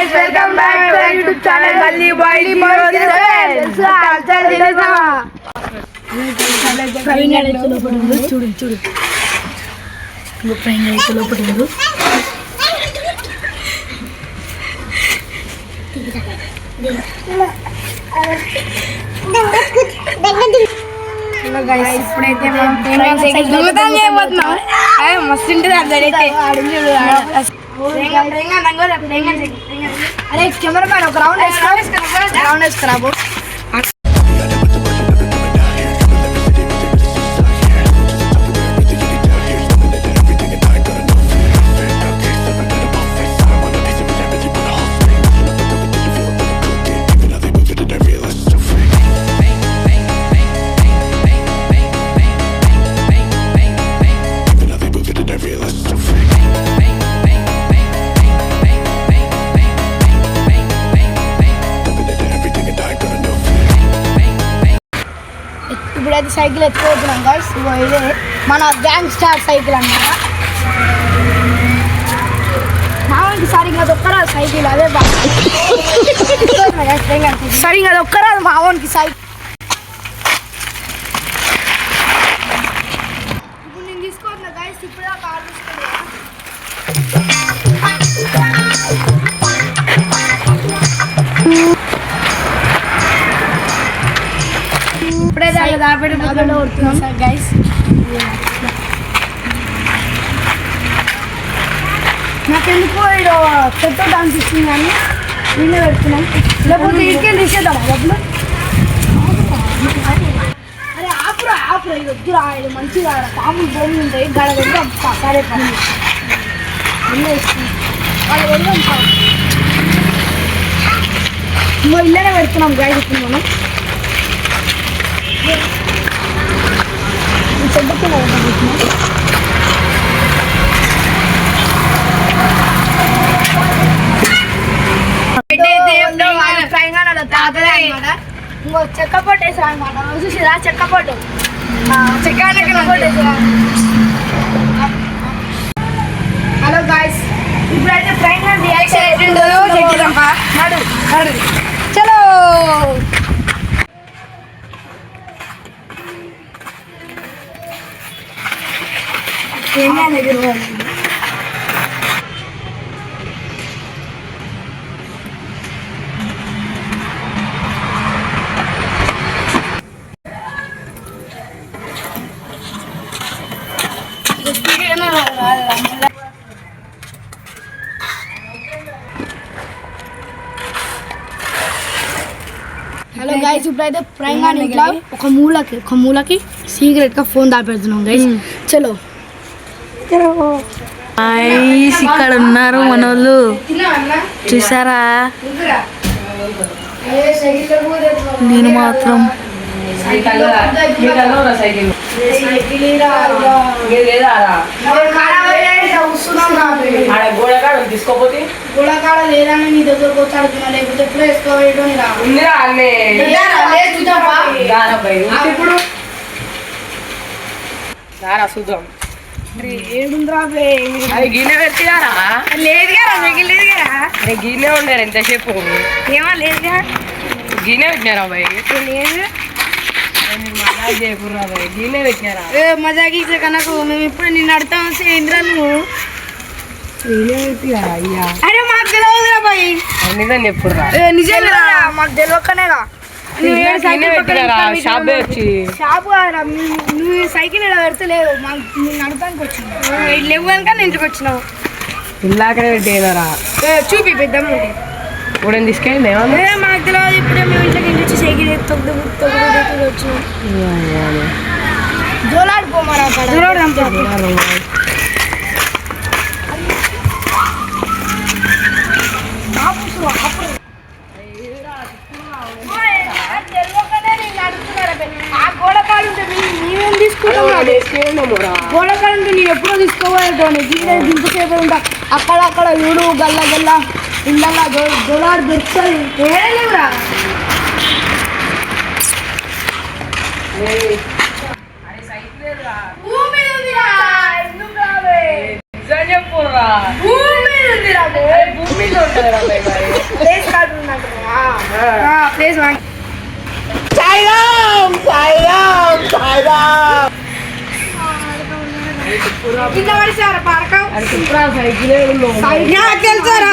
guys, welcome back to our YouTube channel Gully Boy చూడు ఇప్పుడైతే మస్తు ఉంటుంది అదైతే అరే కెమెరా మ్యాన్ ఒక రౌండ్ వేసుకురా ఇప్పుడైతే సైకిల్ ఎత్తుకోతున్నాం గైస్. ఇదే మన గ్యాంగ్ స్టార్ సైకిల్ అన్నమాట. మావానికి సరిగ్గా దొక్కరాదు సైకిల్, అదే సరిగ్గా దొక్కరాదు మావానికి సైకిల్. ఇప్పుడు నేను తీసుకోవట్లే గైస్, ఇప్పుడే కార్ తీసుకున్నా. ఇప్పుడే గైస్ నాకెందుకో చెత్త అనిపిస్తుంది కానీ వీళ్ళే పెడుతున్నాం, లేకపోతే ఇంటికి తీసేద్దాం డబ్బులు. అరే ఆపురా ఇది వద్దురా, ఇది మంచిగా పాములు భూములు ఉంటాయి గడ పెడదాం. సరే పని వాళ్ళు పెడదాం. ఇంకో ఇల్లనే పెడుతున్నాం గైస్. ఇప్పుడు మనం ఇంకో చెక్క పట్టేసా అనమాట. చూసిరా చెక్క పట్టు హలో గాయస్, ఇప్పుడైతే ట్రైన్ చలో. హలో గైస్, ఇప్పుడైతే ప్రైమ్ ఇంట్లో ఒక మూలకి సీక్రెట్ గా ఫోన్ దాపెడుతున్నాం గైస్. చలో ఇక్కడ ఉన్నారు మనోళ్ళు, చూసారా? నేను మాత్రం గోళకాడ లేదని నీ దగ్గరకు వచ్చాడుతున్నా, లేకపోతే ఎప్పుడు వేసుకోవడం చూద్దాం. ఏడుందిరా గిన్నె పెట్టినారా? లేదు కదా సైకిల్ లేదు కదా. గిన్నె ఉండరు ఎంతసేపు, ఏమో లేదుగా. గిన్నె పెట్టినారా బాయ్? లేదు చేయకుర్రా బాయ్, గిన్నె పెట్టినారా? మజా గీసే కనుక మేము ఇప్పుడు నిన్ను అడతాం ఇంద్రా నువ్వు. అరే మాకు తెలియదురా బాయ్, నిజం చెప్పుర్రా. నిజంగా మాకు తెలియకనేగా. షాప్ కాదురా, నువ్వు సైకిల్ ఇలా పెడతలేవు, మాకు నేను అడతానికి వచ్చినావు. లేవు కనుక నేను ఇంటికి వచ్చినావు. ఇల్లాకనే పెట్టేనారా? చూపి పెద్దమ్మ ఉంటే ఇప్పుడు తీసుకెళ్ళి మాకు తెలియదు. ఇప్పుడే మేము ఇంట్లోకి వచ్చి సైకిల్ వచ్చినాం. జోలాడిపోమరా గోడకాడు నేను ఎప్పుడో తీసుకోవాలి. దింపసేపు ఉంటా అక్కడ చూడు గల్ల ఇళ్ళ జోలాడు దొరుకుతుంది. ఏడలేవురా భూమి ఉంటుందిరా అబ్బాయి మరి. ప్లేస్ కార్డు ఉన్నట్టుగా. ప్లేస్ వాంగ్ కింద పడిసారా పారకం అది చెప్పురా సైకిలే ఉండు. నాకు తెలుసారా